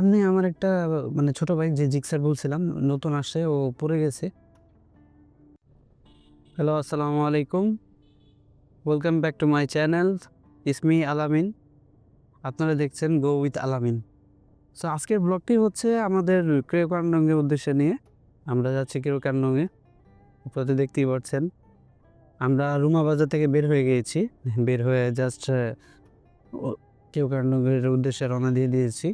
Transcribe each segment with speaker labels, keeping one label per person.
Speaker 1: সামনে আমার একটা মানে ছোট ভাই যে জিক্সার বলছিলাম নতুন আসছে ও পড়ে গেছে। হ্যালো, আসসালামু আলাইকুম। Welcome back to my channel. It's me আলামিন। আপনারা দেখছেন গো উইথ আলামিন। সো আজকের ব্লগটি হচ্ছে আমাদের কেওক্রান্দং-এর উদ্দেশ্যে নিয়ে। আমরা যাচ্ছি কেওক্রান্দং-এ। আপনারা তো দেখতেই পাচ্ছেন। আমরা রুমা বাজার থেকে বের হয়ে গিয়েছি। বের হয়ে জাস্ট ও কেওক্রান্দং-এর উদ্দেশ্যে রওনা দিয়ে দিয়েছি।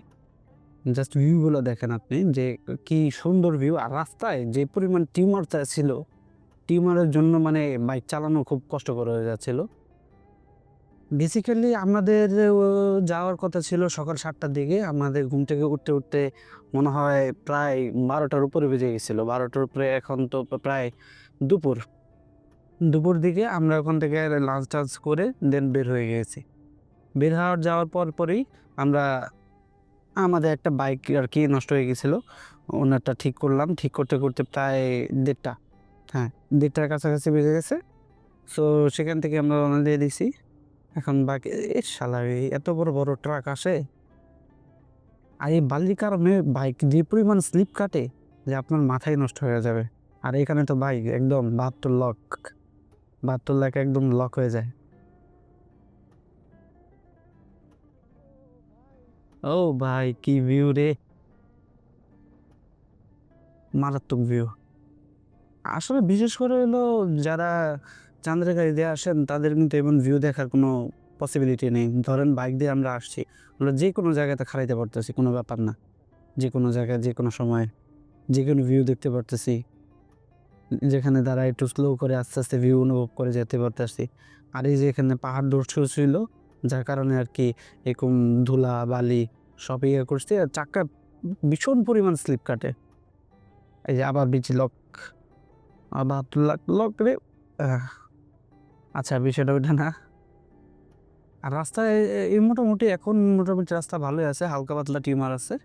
Speaker 1: জাস্ট ভিউগুলো দেখেন আপনি যে কি সুন্দর ভিউ। আর রাস্তায় যে পরিমাণ টিউমারটা ছিল, টিউমারের জন্য মানে বাইক চালানো খুব কষ্টকর হয়ে যাচ্ছিল। বেসিক্যালি আমাদের যাওয়ার কথা ছিল সকাল ৭টার দিকে। আমাদের ঘুম থেকে উঠতে মনে হয় প্রায় ১২টার উপরে বেজে গেছিল। ১২টার উপরে এখন তো প্রায় দুপুর। দুপুর দিকে আমরা ওখান থেকে লাঞ্চ-টাঞ্চ করে দেন বের হয়ে গিয়েছি। বের যাওয়ার পরই আমরা আমাদের একটা বাইক আরকি নষ্ট হয়ে গেছিল। ওনারটা ঠিক করলাম। ঠিক করতে প্রায় ১:৩০ হ্যাঁ, ১:৩০টার কাছাকাছি বেজে গেছে। সো সেখান থেকে আমরা রওনা দিয়ে দিছি। এখন বাকি শালা এত বড় ট্রাক আসে। আর এই বালির কারণে বাইক যে পরিমাণ স্লিপ কাটে যে আপনার মাথাই নষ্ট হয়ে যাবে। আর এখানে তো বাইক একদম ৭২ লক। ৭২ লাখ একদম লক হয়ে যায়। ও ভাই কি ভিউ রে! মারাত্মক ভিউ। আসলে বিশেষ করে হলো যারা চাঁদের গাড়ি দিয়ে আসেন তাদের কিন্তু এমন ভিউ দেখার কোনো পসিবিলিটি নেই। ধরেন বাইক দিয়ে আমরা আসছি। আমরা যেকোনো জায়গাতে খাড়াইতে পারতেছি, কোনো ব্যাপার না। যেকোনো জায়গায় যেকোনো সময় যেকোনো ভিউ দেখতে পারতেছি। যেখানে দাঁড়ায় একটু স্লো করে আস্তে ভিউ অনুভব করে যেতে পারতেছি। আর এই যে এখানে পাহাড় ছিল যার কারণে আরকি এরকম ধুলা বালি সব ইয়ে করছে। আর চাক্কা ভীষণ পরিমাণ স্লিপ কাটে। এই যে আবার বিচি লক, আবার লক রে আহ আচ্ছা বিষয়টা ওইটা না। আর রাস্তায় এই মোটামুটি এখন মোটামুটি রাস্তা ভালোই আছে। হালকা পাতলা টিউমার আছে।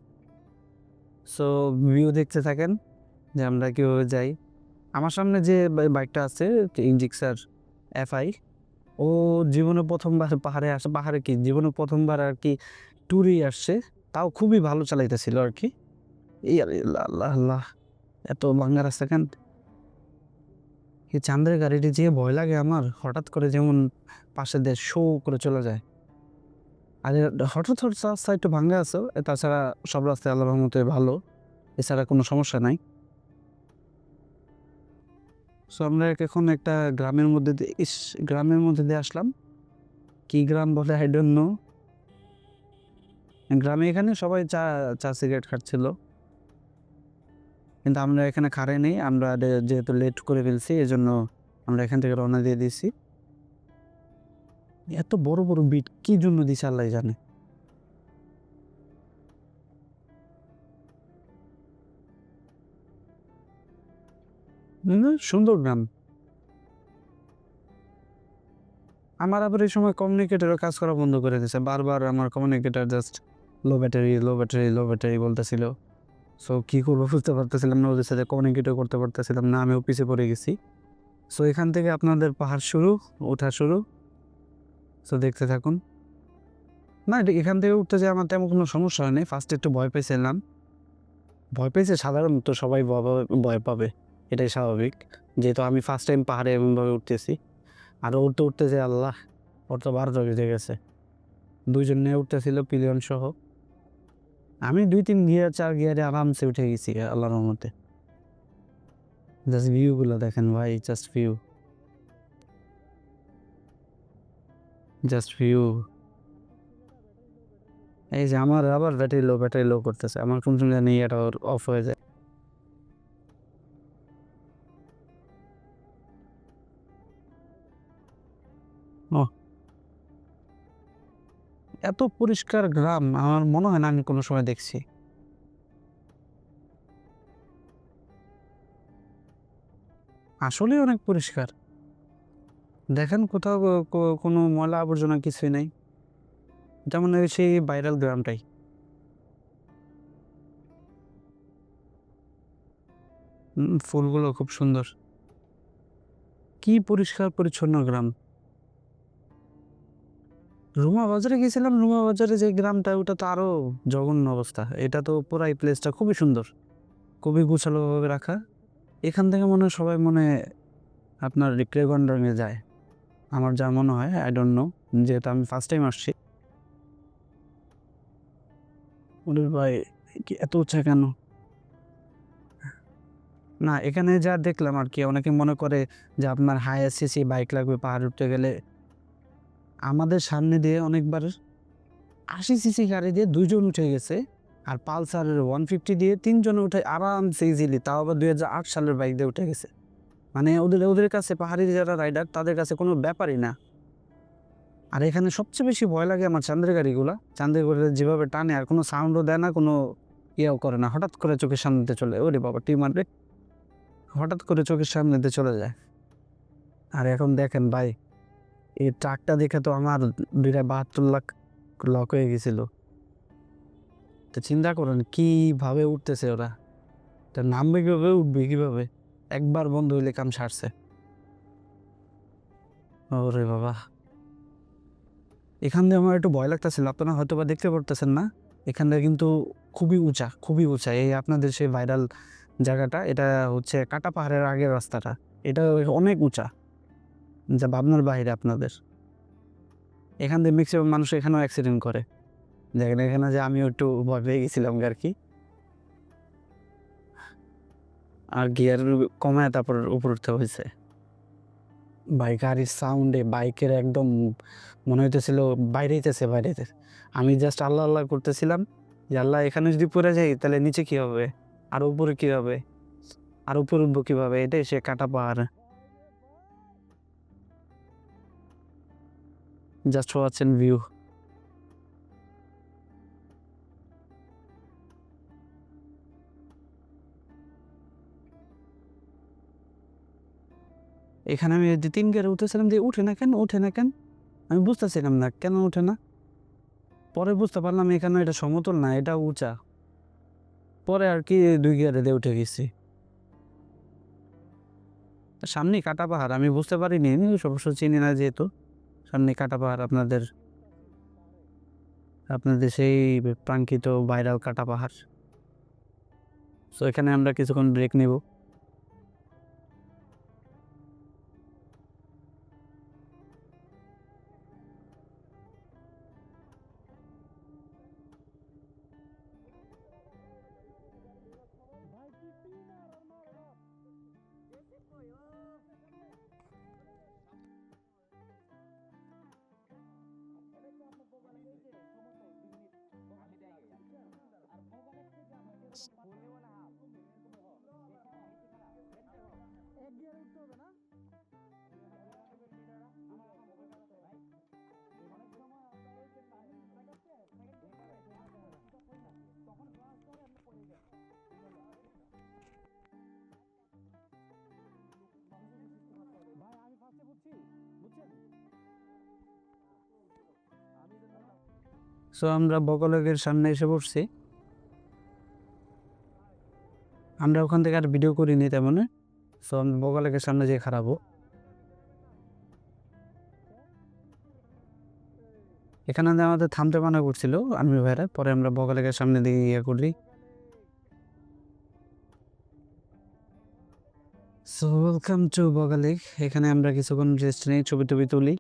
Speaker 1: সো ভিউ দেখতে থাকেন যে আমরা কিভাবে যাই। আমার সামনে যে বাইকটা আছে জিক্সার এফআই, ও জীবনে ১ম বার পাহাড়ে কি জীবনে ১ম বার আরকি ট্যুরেই আসছে। তাও খুবই ভালো চালাইতেছিল আরকি। এই আল্লাহ, আল্লাহ, আল্লাহ! এত ভাঙ্গা রাস্তা কেন? এই চাঁদের গাড়িটি যেয়ে ভয় লাগে আমার। হঠাৎ করে যেমন পাশে দিয়ে শো করে চলে যায়। আর হঠাৎ রাস্তা একটু ভাঙ্গা আছে। তাছাড়া সব রাস্তাই আল্লাহর রহমতে ভালো। এছাড়া কোনো সমস্যা নাই। সো আমরা এখন একটা গ্রামের মধ্যে দিয়ে গ্রামের মধ্যে দিয়ে আসলাম। কি গ্রাম বলে I don't know। গ্রামে এখানে সবাই চা সিগারেট খাচ্ছিল। কিন্তু আমরা এখানে খাড়াই নাই। আমরা যেহেতু লেট করে ফেলছি এজন্য আমরা এখান থেকে রওনা দিয়ে দিছি। এত বড় বিট কি জন্য দিছে আল্লাহই জানে। সুন্দর গ্রাম। আমার আবার এই সময় কমিউনিকেটরও কাজ করা বন্ধ করে দিয়েছে। বারবার আমার কমিউনিকেটর জাস্ট লো ব্যাটারি বলতেছিল। সো কি করবো বুঝতে পারতেছিলাম না। ওদের সাথে কমিউনিকেটও করতে পারতেছিলাম না। আমিও পিছে পড়ে গেছি। সো এখান থেকে আপনাদের পাহাড় শুরু, ওঠা শুরু। সো দেখতে থাকুন। না এখান থেকে উঠতে যেয়ে আমার তেমন কোনো সমস্যা হয়নি। ফার্স্টে একটু ভয় পেয়েছিলাম। ভয় পেয়েছে সাধারণত সবাই ভয় পাবে। এটাই স্বাভাবিক। যেহেতু আমি ফার্স্ট টাইম পাহাড়ে এমনভাবে উঠতেছি। আর উঠতে যেয়ে আল্লাহ! ওর তো ১২টা বেজে গেছে। ২ জন নিয়ে উঠতেছিল পিলিয়ন সহ। আমি ২-৩ গিয়ার ৪ গিয়ারে আরামসে উঠে গেছি আল্লাহর রহমতে। জাস্ট ভিউ গুলো দেখেন ভাই, জাস্ট ভিউ, জাস্ট ভিউ। এই যে আমার আবার ব্যাটারি লো করতেছে। আমার কোন সময় জানি এটা অফ হয়ে যায়। ওহ! এত পরিষ্কার গ্রাম আমার মনে হয় না আমি কোনো সময় দেখছি। আসলেই অনেক পরিষ্কার। দেখেন কোথাও কোনো ময়লা আবর্জনা কিছুই নাই। যেমন ওই সেই ভাইরাল গ্রামটাই। ফুলগুলো খুব সুন্দর। কি পরিষ্কার পরিচ্ছন্ন গ্রাম। রুমা বাজারে গেছিলাম। রুমা বাজারে যে গ্রামটা ওটা তো আরো জঘন্য অবস্থা। এটা তো পুরাই প্লেসটা খুবই সুন্দর, খুবই গোছালোভাবে রাখা। এখান থেকে মনে হয় সবাই আপনার রিক্রে ওয়ান্ডারিং-এ যায়। আমার যা মনে হয়, আই ডোন্ট নো, যেহেতু আমি ফার্স্ট টাইম আসছি। ওরে ভাই, কি এত উঁচা কেন? না, এখানে যা দেখলাম আরকি, অনেকে মনে করে যে আপনার হাইয়েস্ট সিসি বাইক লাগবে পাহাড়ে উঠতে গেলে। আমাদের সামনে দিয়ে অনেকবার ৮০ সিসি গাড়ি দিয়ে ২ জন উঠে গেছে। আর পালসারের 150 দিয়ে ৩ জন উঠে আরামসে ইজিলি, তাও আবার ২০০৮ সালের বাইক দিয়ে উঠে গেছে। মানে ওদের কাছে পাহাড়ি যারা রাইডার তাদের কাছে কোনো ব্যাপারই না। আর এখানে সবচেয়ে বেশি ভয় লাগে আমার চান্দের গাড়িগুলা। চান্দের গাড়ি যেভাবে টানে আর কোনো সাউন্ডও দেয় না, কোনো ইয়েও করে না। হঠাৎ করে চোখের সামনে দিয়ে চলে, ওরে বাবা টিমারে, হঠাৎ করে চোখের সামনে দিয়ে চলে যায়। আর এখন দেখেন ভাই, এই ট্রাকটা দেখে তো আমার ২.৭২ লাখ লক হয়ে গেছিল। তো চিন্তা করেন কিভাবে উঠতেছে ওরা, তা নামবে কিভাবে, উঠবে কিভাবে? একবার বন্ধ হইলে কাম সারছে। ওরে বাবা, এখান দিয়ে আমার একটু ভয় লাগতেছিল। আপনারা হয়তো বা দেখতে পারতেছেন না, এখান থেকে কিন্তু খুবই উঁচা, খুবই উঁচা। এই আপনাদের সেই ভাইরাল জায়গাটা, এটা হচ্ছে কাটা পাহাড়ের আগের রাস্তাটা। এটা অনেক উঁচা, যা ভাবনার বাইরে আপনাদের। এখান দিয়ে ম্যাক্সিমাম মানুষ এখানেও অ্যাক্সিডেন্ট করে। দেখেন এখানে যে আমিও একটু ভয় পেয়ে গেছিলাম আর কি। আর গিয়ার কমায় তারপর উপর উঠতে হয়েছে। ভাই গাড়ির সাউন্ডে বাইকের একদম মনে হইতেছিল বাইরে। আমি জাস্ট আল্লাহ আল্লাহ করতেছিলাম যে আল্লাহ, এখানে যদি পড়ে যাই তাহলে নিচে কি হবে, আর উপরে কি হবে, আর উপরে উঠবো কিভাবে? এটাই সে কাটা পাহাড়। জাস্ট ওয়াচেন ভিউ। এখানে আমি ৩ গিয়ারে উঠেছিলাম, দিয়ে উঠে না কেন আমি বুঝতেছিলাম না কেন উঠে না। পরে বুঝতে পারলাম এখানে এটা সমতল না, এটা উঁচা। পরে আর কি ২ গিয়ারে দিয়ে উঠে গেছি। সামনেই কাটা পাহাড়, আমি বুঝতে পারিনি, অবশ্য চিনি না যেহেতু। সামনে কাটা পাহাড়, আপনাদের সেই প্রাঙ্কিত ভাইরাল কাটা পাহাড়। সো এখানে আমরা কিছুক্ষণ ব্রেক নেব। সো আমরা বগলের সামনে এসে পড়ছি। আমরা ওখান থেকে আর ভিডিও করিনি তেমন। সো আমি বগলের সামনে যেয়ে খারাপও। এখানে আমাদের থামতে মানা করছিল আর্মি ভাইরা, পরে আমরা বগলের সামনে দিয়ে ইয়ে করি। So welcome to Boga Lake. এখানে আমরা কিছুক্ষণ রেস্ট নিই, ছবি টবি তুলি।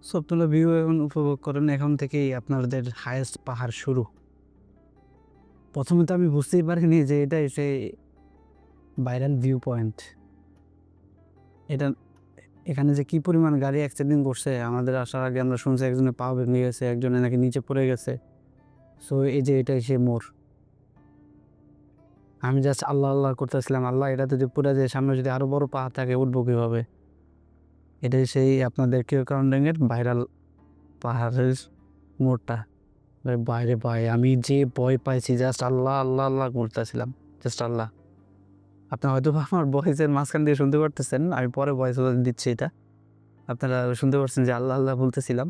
Speaker 1: সো আপনারা ভিউ এখন উপভোগ করেন। এখন থেকেই আপনাদের হাইয়েস্ট পাহাড় শুরু। প্রথমে তো আমি বুঝতেই পারিনি যে এটা সেই ভাইরাল ভিউ পয়েন্ট। এটা এখানে যে কি পরিমাণ গাড়ি অ্যাক্সিডেন্ট করছে, আমাদের আসার আগে আমরা শুনছি একজনের পা ভেঙে গেছে, একজনের নাকি নিচে পড়ে গেছে। সো এই যে এটাই সেই মোড়। আমি জাস্ট আল্লাহ আল্লাহ করতেছিলাম, আল্লাহ এটা যদি পড়ে যায়, সামনে যদি আরো বড় পাহাড় থাকে, উঠবো কিভাবে? এটাই সেই আপনাদের কিউকাউন্ডিংয়ের ভাইরাল পাহাড়ের মোড়টা। বাইরে ভাই, আমি যে ভয় পাইছি, জাস্ট আল্লাহ আল্লাহ আল্লাহ করতেছিলাম, জাস্ট আল্লাহ। আপনি হয়তো আমার ভয়েসের মাঝখান দিয়ে শুনতে পারতেছেন, আমি পরে ভয়েস দিচ্ছি এটা। আপনারা শুনতে পারছেন যে আল্লাহ, আল্লাহ বলতেছিলাম।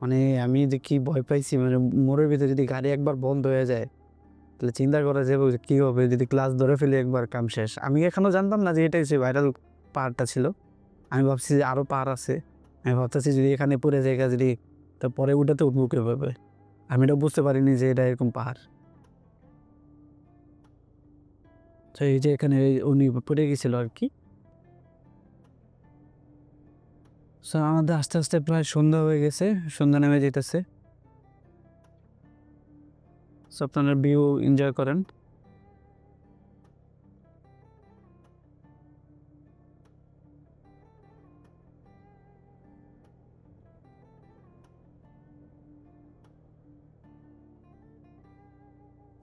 Speaker 1: মানে আমি যে কি ভয় পাইছি, মানে মোড়ের ভিতরে যদি গাড়ি একবার বন্ধ হয়ে যায়, তাহলে চিন্তা করা যাবে যে কি হবে যদি ক্লাচ ধরে ফেলি একবার কাম শেষ। আমি এখনো জানতাম না যে এটাই সেই ভাইরাল পাহাড়টা ছিল। আমি ভাবছি যে আরো পাহাড় আছে। আমি ভাবতেছি যদি এখানে পড়ে জায়গা যদি পরে উঠাতে উঠবো কিভাবে? আমি এটা বুঝতে পারিনি যে এটা এরকম পাহাড়। তো এই যে এখানে উনি পড়ে গেছিল আরকি। সো আমাদের আস্তে, আস্তে প্রায় সন্ধ্যা হয়ে গেছে। সন্ধ্যা নেমে যাইতেছে। সো আপনারা ভিউ এনজয় করেন।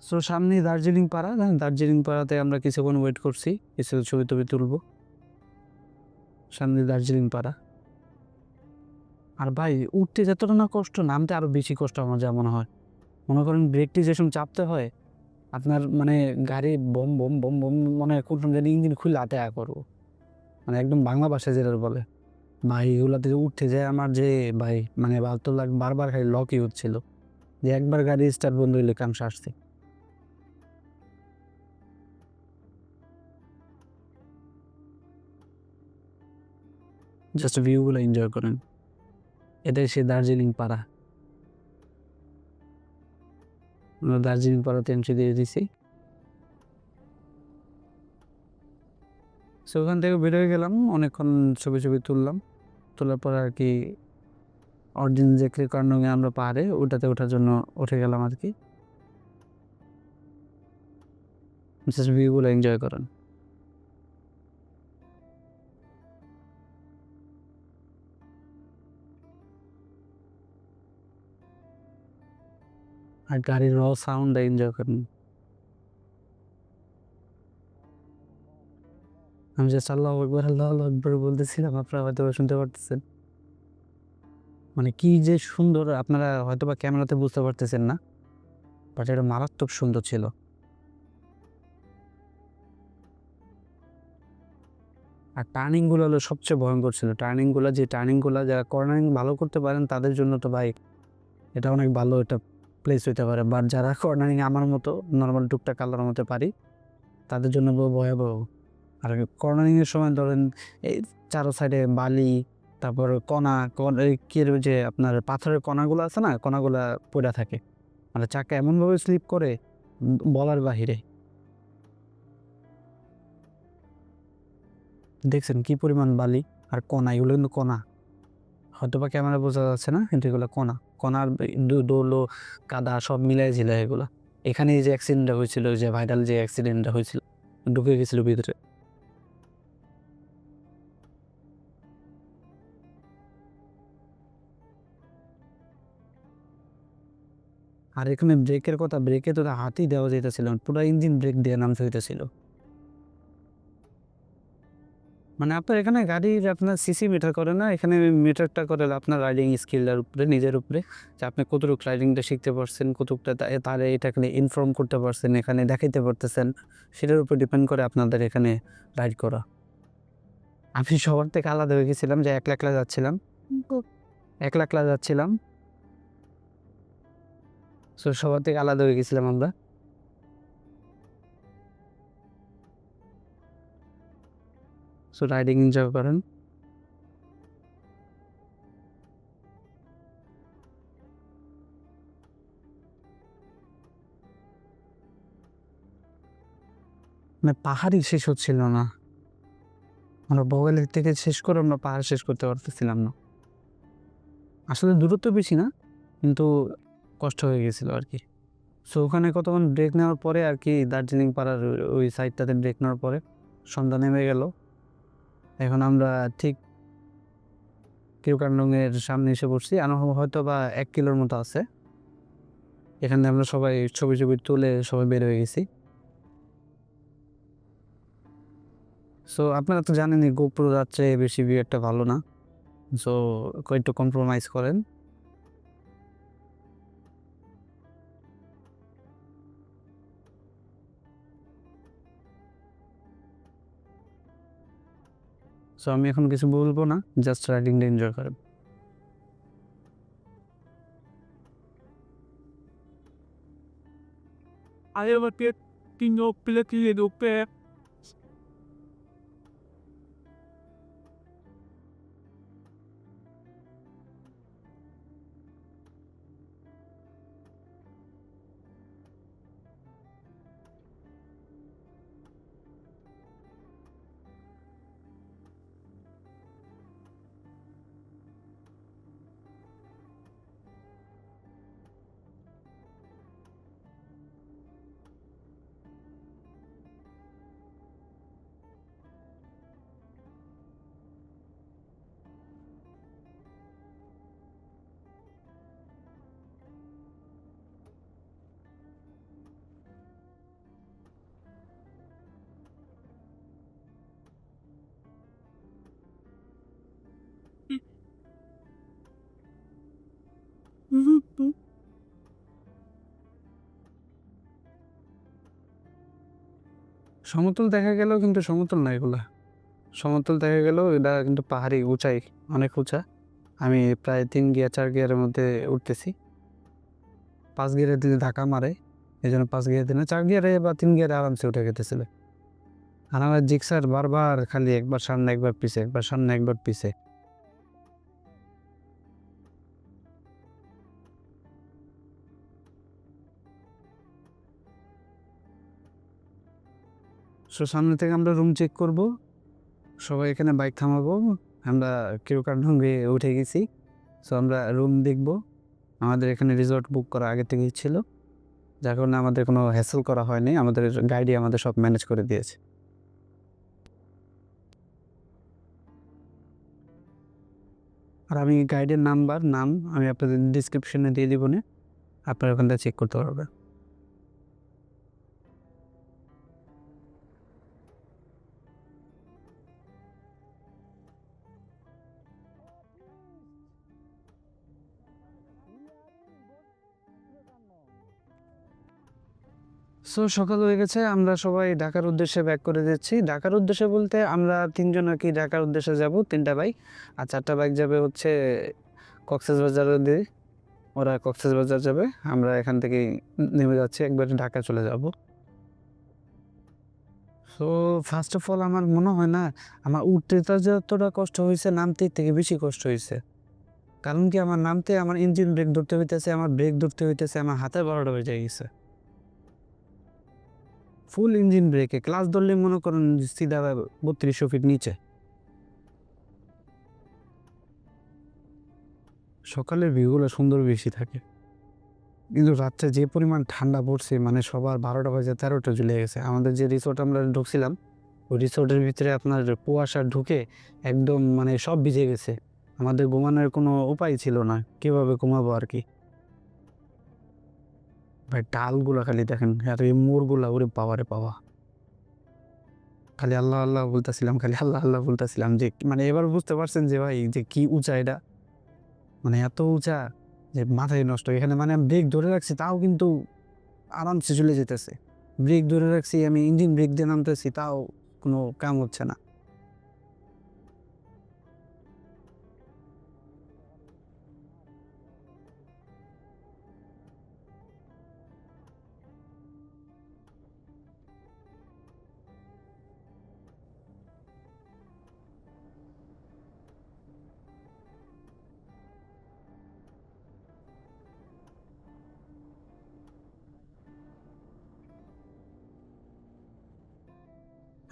Speaker 1: সো সামনেই দার্জিলিং পাড়া। দার্জিলিং পাড়াতে আমরা কিছুক্ষণ ওয়েট করছি। কিছু ছবি-টবি তুলবো। সামনে দার্জিলিং পাড়া। আর ভাই উঠতে যতটা না কষ্ট, নামতে আরো বেশি কষ্ট আমার যা মনে হয়। মনে করেন ব্রেকটি যে সময় চাপতে হয়, আপনার মানে গাড়ি বম, বম, বম, বম মনে হয় কোন সময় জানি ইঞ্জিন খুলে আটেয়া করবো। মানে একদম বাংলা ভাষায় যেটা বলে। ভাই এগুলাতে যে উঠতে যেয়ে আমার যে ভাই মানে বারবার খালি লকই হচ্ছিল। যে একবার গাড়ি স্টার্ট বন্ধ হইলে কাম সারছে। জাস্ট ভিউ গুলো এনজয় করেন। এটাই সেই দার্জিলিং পাড়া। আমরা দার্জিলিং পাড়াতে এন্ট্রি দিয়ে দিছি। সো ওখান থেকে বের হয়ে গেলাম। অনেকক্ষণ ছবি তুললাম। তোলার পর আরকি অরিজিন যে ক্রেকর্নং এ আমরা পাহাড়ে ওটাতে ওঠার জন্য উঠে গেলাম আরকি। জাস্ট ভিউ গুলো এনজয় করেন। আর গাড়ির সাউন্ড এনজয় করেন। আমি জাস্ট আল্লাহু আকবার, আল্লাহু আকবার বলতেছিলাম। আপনারা হয়তোবা শুনতে পারতেছেন। মানে কি যে সুন্দর, আপনারা হয়তোবা ক্যামেরাতে বুঝতে পারতেছেন না। বাট এটা মারাত্মক সুন্দর ছিল। আর টার্নিং গুলো হলো সবচেয়ে ভয়ঙ্কর ছিল। টার্নিং গুলা যারা কর্নারিং ভালো করতে পারেন তাদের জন্য তো ভাই এটা অনেক ভালো একটা প্লেস হইতে পারে। বাট যারা কর্নারিং আমার মতো নরমাল টুকটাক আল্লাহর মতো পারি, তাদের জন্য ভয়াবহ। আর কর্নারিং এর সময় ধরেন এই চারো সাইডে বালি, তারপর এই কি এর যে আপনার পাথরের কণাগুলো আছে না? কণাগুলা পইড়া থাকে। মানে চাকা এমনভাবে স্লিপ করে বলার বাহিরে। দেখছেন কি পরিমাণ বালি আর কণা, এগুলো কিন্তু কণা। হয়তোবা ক্যামেরায় বোঝা যাচ্ছে না, কিন্তু এগুলো কণা। কণার ধুলো, কাদা সব মিলায় ঝিলায় এগুলা। এখানে এই যে অ্যাক্সিডেন্টটা হয়েছিল, যে ভাইরাল যে অ্যাক্সিডেন্টটা হয়েছিল, ঢুকে গেছিল ভিতরে। আর এখানে ব্রেকের কথা, ব্রেকে তো হাতই দেওয়া যাইতেছিল না। পুরা ইঞ্জিন ব্রেক দিয়ে নামতে হইতেছিল। মানে আপনার এখানে গাড়ির আপনার সিসি মিটার করে না, এখানে মিটারটা করে আপনার রাইডিং স্কিলের উপরে, নিজের উপরে, যে আপনি কতটুকু রাইডিংটা শিখতে পারছেন, কতটুকটা তারে এটাকে ইনফর্ম করতে পারছেন, এখানে দেখাইতে পারতেছেন, সেটার উপর ডিপেন্ড করে আপনাদের এখানে রাইড করা। আমি সবার থেকে আলাদা হয়ে গেছিলাম যে একলা একলা যাচ্ছিলাম, একলা একলা যাচ্ছিলাম। সো সবার থেকে আলাদা হয়ে গেছিলাম আমরা। সো রাইডিং এনজয় করেন। মানে পাহাড়ই শেষ হচ্ছিল না। আমরা ভোগালীর থেকে শেষ করে আমরা পাহাড় শেষ করতে পারতেছিলাম না। আসলে দূরত্ব বেশি না, কিন্তু কষ্ট হয়ে গেছিল আরকি। সো ওখানে কতক্ষণ ব্রেক নেওয়ার পরে আরকি দার্জিলিং পাড়ার ওই সাইডটাতে ব্রেক নেওয়ার পরে সন্ধ্যা নেমে গেল। এখন আমরা ঠিক কিউকান্ডুং এর সামনে এসে পড়ছি। আর হয়তোবা ১ কিলোর মতো আছে। এখানে আমরা সবাই ছবি তুলে সবাই বের হয়ে গেছি। সো আপনারা তো জানেনই GoPro তার চেয়ে বেশি ভিউ একটা ভালো না। সো একটু কম্প্রোমাইজ করেন। সো আমি এখন কিছু বলবো না, জাস্ট রাইডিংটা এনজয় করেন।
Speaker 2: Aveva Pino Pellegrino per
Speaker 1: সমতল দেখা গেলেও কিন্তু সমতল না এগুলা। সমতল দেখা গেলেও এটা কিন্তু পাহাড়ি উঁচাই, অনেক উঁচা। আমি প্রায় 3 গিয়ার 4 গিয়ারের মধ্যে উঠতেছি। 5 গিয়ারে দিলে ধাক্কা মারে, এই জন্য 5 গিয়ার দিলে 4 গিয়ারে বা 3 গিয়ারে আরামসে উঠে গেতেছিল। আর আমার জিক্সার বারবার খালি একবার সামনে একবার পিছে, একবার সামনে একবার পিছে। সো সামনে থেকে আমরা রুম চেক করব, সবাই এখানে বাইক থামাবো। আমরা কিরুকারডুঙ্গে উঠে গেছি। সো আমরা রুম দেখব। আমাদের এখানে রিসর্ট বুক করা আগে থেকেই ছিল, যার কারণে আমাদের কোনো হ্যাসেল করা হয়নি। আমাদের গাইডই আমাদের সব ম্যানেজ করে দিয়েছে। আর আমি গাইডের নাম আমি আপনাদের ডিসক্রিপশনে দিয়ে দিব না, আপনারা ওখান থেকে চেক করতে পারবেন। সো সকাল হয়ে গেছে, আমরা সবাই ঢাকার উদ্দেশ্যে ব্যাক করে দিচ্ছি। ঢাকার উদ্দেশ্যে বলতে আমরা 3 জন আর কি ঢাকার উদ্দেশ্যে যাব, 3টা বাইক। আর 4টা বাইক যাবে হচ্ছে কক্সবাজার দিয়ে, ওরা কক্সবাজার যাবে। আমরা এখান থেকেই নেমে যাচ্ছি, একবারে ঢাকা চলে যাব। সো ফার্স্ট অফ অল আমার মনে হয় না আমার উঠতে যতটা কষ্ট হয়েছে, নামতে থেকে বেশি কষ্ট হয়েছে। কারণ কি, আমার নামতে আমার ইঞ্জিন ব্রেক ধরতে হইতেছে, আমার ব্রেক ধরতে হইতেছে, আমার হাতে 12টা বেজে গেছে। ফুল ইঞ্জিন ব্রেকে ক্লাস ধরলে মনে করেন সিধা 3200 ফিট নিচে। সকালের ভিউগুলো সুন্দর বেশি থাকে, কিন্তু রাত্রে যে পরিমাণ ঠান্ডা পড়ছে, মানে সবার 12টা বাজে 13টা জ্বলে গেছে। আমাদের যে রিসোর্ট আমরা ঢুকছিলাম, ওই রিসোর্টের ভিতরে আপনার কুয়াশা ঢুকে একদম মানে সব ভিজে গেছে। আমাদের ঘুমানোর কোনো উপায় ছিল না, কীভাবে ঘুমাবো আর কি। ভাই ডালগুলা খালি দেখেন, আর এই মোড়গুলা ওরে পাওয়ারে পাওয়া। খালি আল্লাহ আল্লাহ বলতেছিলাম, খালি আল্লাহ আল্লাহ বলতেছিলাম, যে মানে এবার বুঝতে পারছেন যে ভাই যে কি উঁচা এটা, মানে এত উঁচা যে মাথায় নষ্ট। এখানে মানে আমি ব্রেক ধরে রাখছি, তাও কিন্তু আরামসে চলে যেতেছে। ব্রেক ধরে রাখছি, আমি ইঞ্জিন ব্রেক দিয়ে নামতেছি, তাও কোনো কাম হচ্ছে না।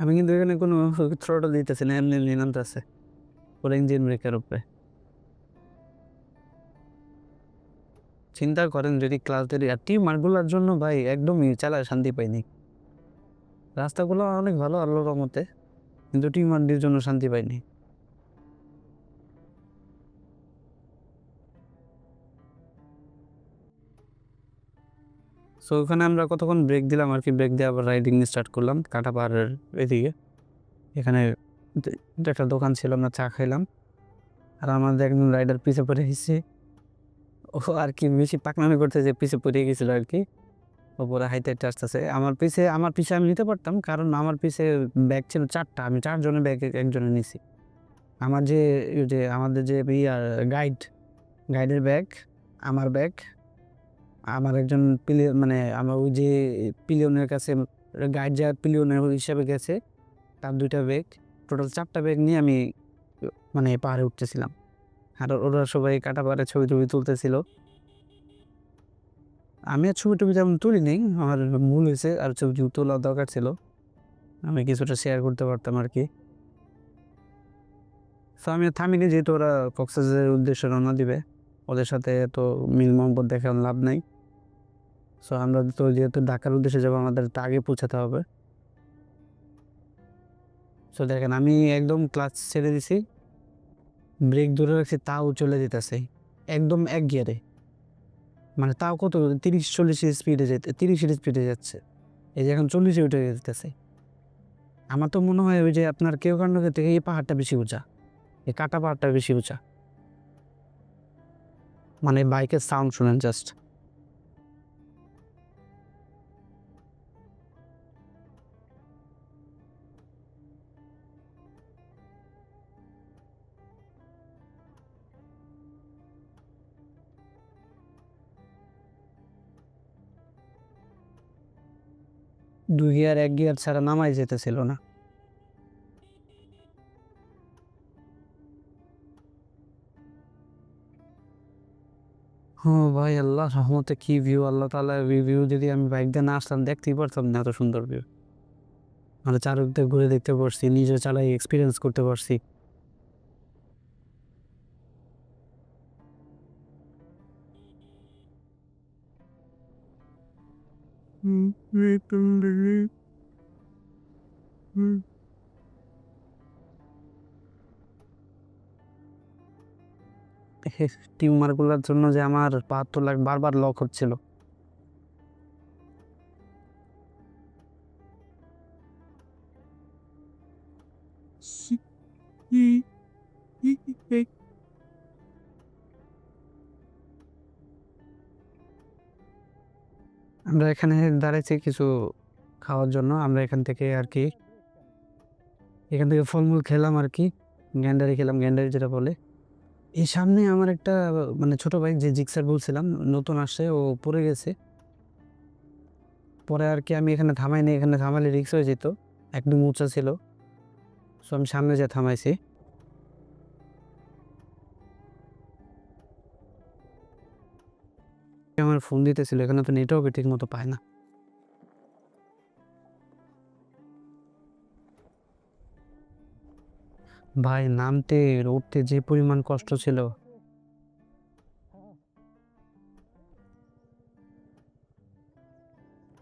Speaker 1: আমি কিন্তু এখানে কোনো থ্রোটল দিতেছি না, এমনি এমনি নামতেছে পুরো ইঞ্জিন ব্রেকের উপরে। চিন্তা করেন যদি ক্লাস ধরি, আর টিউমারগুলোর জন্য ভাই একদমই চালায় শান্তি পাইনি। রাস্তাগুলো অনেক ভালো আল্লাহর রহমতে, কিন্তু টিউমারদের জন্য শান্তি পাইনি। সো ওখানে আমরা কতক্ষণ ব্রেক দিলাম আর কি, ব্রেক দিয়ে আবার রাইডিং স্টার্ট করলাম কাঁটা পাহাড়ের এদিকে। এখানে একটা দোকান ছিল, আমরা চা খাইলাম। আর আমাদের একজন রাইডার পিছে পড়ে গেছে, ও আর কি বেশি পাকনামি করতে যে পিছে পড়ে গেছিলো আর কি। ওপরে হাইটে হাইটে আসতেছে আমার পিছে আমি নিতে পারতাম, কারণ আমার পিছে ব্যাগ ছিল 4টা, আমি 4 জনের ব্যাগ একজনে নিছি। আমার যে ওই যে আমাদের যে ইয়ার গাইডের ব্যাগ, আমার ব্যাগ, আমার একজন মানে আমার ওই যে পিলিয়নের কাছে গাইড যা পিলিয়নের হিসাবে গেছে তার ২ টা ব্যাগ, টোটাল ৪ টা ব্যাগ নিয়ে আমি মানে পাহাড়ে উঠতেছিলাম। আর ওরা সবাই কাটা পাহাড়ে ছবি-টবি তুলতেছিল। আমি আর ছবি-টবি তেমন তুলি নাই। আমার ভুল হইছে, আর ছবি তোলা দরকার ছিল। আমি কিছুটা শেয়ার করতে পারতাম আরকি। সো আমি আর থামিনি, যেহেতু ওরা কক্সবাজারের উদ্দেশ্যে রওনা দিবে। ওদের সাথে তো মিল মহব্বত দেখায় লাভ নাই। সো আমরা তো যেহেতু ঢাকার উদ্দেশ্যে যাবো, আমাদের তো আগে পৌঁছাতে হবে। সো দেখেন আমি একদম ক্লাচ ছেড়ে দিছি, ব্রেক ধরে রাখছি, তাও চলে যেতেছে। একদম এক গিয়ারে। মানে তাও কত ৩০-৪০ এর স্পিডে ৩০ এর স্পিডে যাচ্ছে। এই যে এখন ৪০ এ উঠে যেতেছে। আমার তো মনে হয় ওই যে আপনার কেওক্রান্তকের থেকে এই পাহাড়টা বেশি উঁচা। এই কাটা পাহাড়টা বেশি উঁচা। মানে বাইকের সাউন্ড শুনেন জাস্ট। দুই গিয়ার, এক গিয়ার ছাড়া নামাই যেতেছিল না। ও ভাই, আল্লাহর রহমতে কি ভিউ! আল্লাহ তাআলার ভিউ যদি আমি বাইক দিয়ে না আসতাম দেখতেই পারতাম না এত সুন্দর ভিউ। মানে চারদিক ঘুরে দেখতে পারছি, নিজে চালাই এক্সপেরিয়েন্স করতে পারছি। টিউমার গুলার জন্য যে আমার ৭২ লাখ বারবার লক হচ্ছিল। আমরা এখানে দাঁড়াইছি কিছু খাওয়ার জন্য। আমরা এখান থেকে আরকি ফলমূল খেলাম আরকি। গ্যান্ডারি খেলাম, গ্যান্ডারি যেটা বলে। এই সামনে আমার একটা মানে ছোট ভাই, যে জিক্সার বলছিলাম, নতুন আসছে, ও পড়ে গেছে। পরে আরকি আমি এখানে থামাই নাই, এখানে থামাইলে রিস্ক হয়ে যেত। একদম উঁচা ছিল। সো আমি সামনে যেয়ে থামাইছি। আমার ফোন দিতেছিল, এখানে তো নেটওয়ার্কই ঠিকমতো পায় না। ভাই নামতে উঠতে যে পরিমাণ কষ্ট ছিল!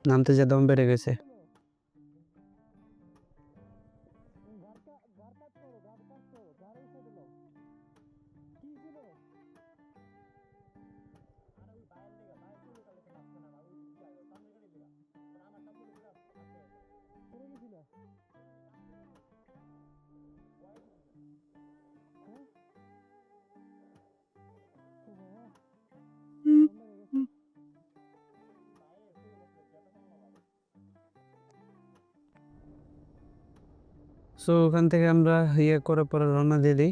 Speaker 1: নামতে যেয়ে দম বেড়ে গেছে। সো ওখান থেকে আমরা ইয়ে করার পরে রওনা দিয়ে দিই।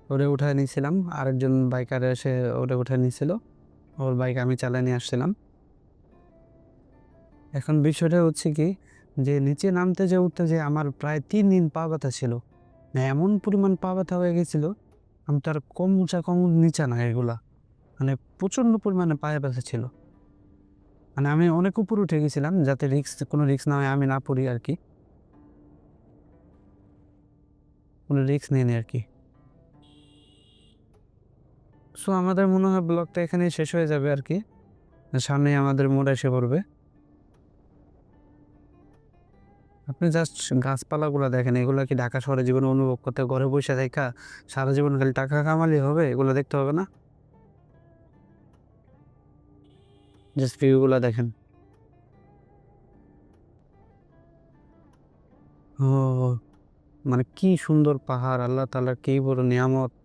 Speaker 1: ওরে উঠায় নিয়েছিলাম। আরেকজন বাইকার এসে ওরে উঠায় নিয়েছিল। ওর বাইক আমি চালায় নিয়ে আসছিলাম। এখন বিষয়টা হচ্ছে কি, যে নিচে নামতে যে উঠতে যে আমার প্রায় ৩ দিন পা ব্যথা ছিল। মানে এমন পরিমাণ পা ব্যথা হয়ে গেছিল, আমি তো আর কম উঁচা কম নিচা না এগুলা। মানে প্রচণ্ড পরিমাণে পায়ে ব্যথা ছিল। মানে আমি অনেক উপরে উঠে গেছিলাম যাতে কোনো রিস্ক না হয়, আমি না পড়ি আরকি। কোনো রিস্ক নেইনি আরকি। সো আমাদের মনে হয় ব্লগটা এখানেই শেষ হয়ে যাবে আরকি। সামনেই আমাদের মোড় এসে পড়বে। আপনি জাস্ট গাছপালাগুলা দেখেন, এগুলা কি ঢাকা শহরে জীবনে অনুভব করতে, ঘরে বইসা থাইকা সারা জীবন খালি টাকা কামালেই হবে? এগুলো দেখতে হবে না? জাস্ট ভিউ গুলা দেখেন। ও! মানে কি সুন্দর পাহাড়! আল্লাহ তাআলার কি বড় নিয়ামত!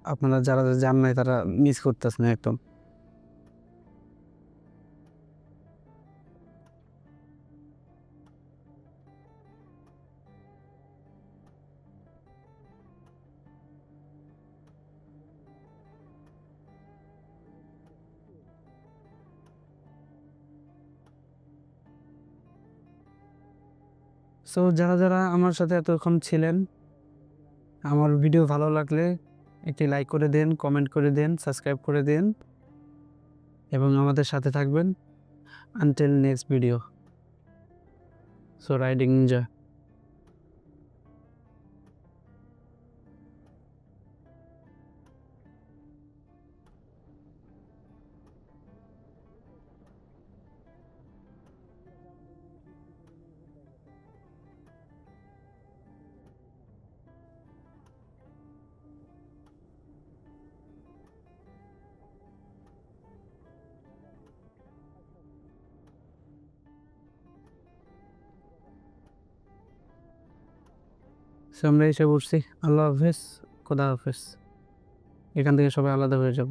Speaker 1: আপনারা যারা যান নাই তারা মিস করতেছেন একদম। সো যারা যারা আমার সাথে এতক্ষণ ছিলেন, আমার ভিডিও ভালো লাগলে একটি লাইক করে দেন, কমেন্ট করে দেন, সাবস্ক্রাইব করে দেন এবং আমাদের সাথে থাকবেন until next video. So riding enjoy. So আমরা এসে পড়ছি। আল্লাহ হাফেজ, খোদা হাফেজ। এখান থেকে সবাই আলাদা হয়ে যাব।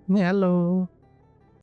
Speaker 1: হ্যালো।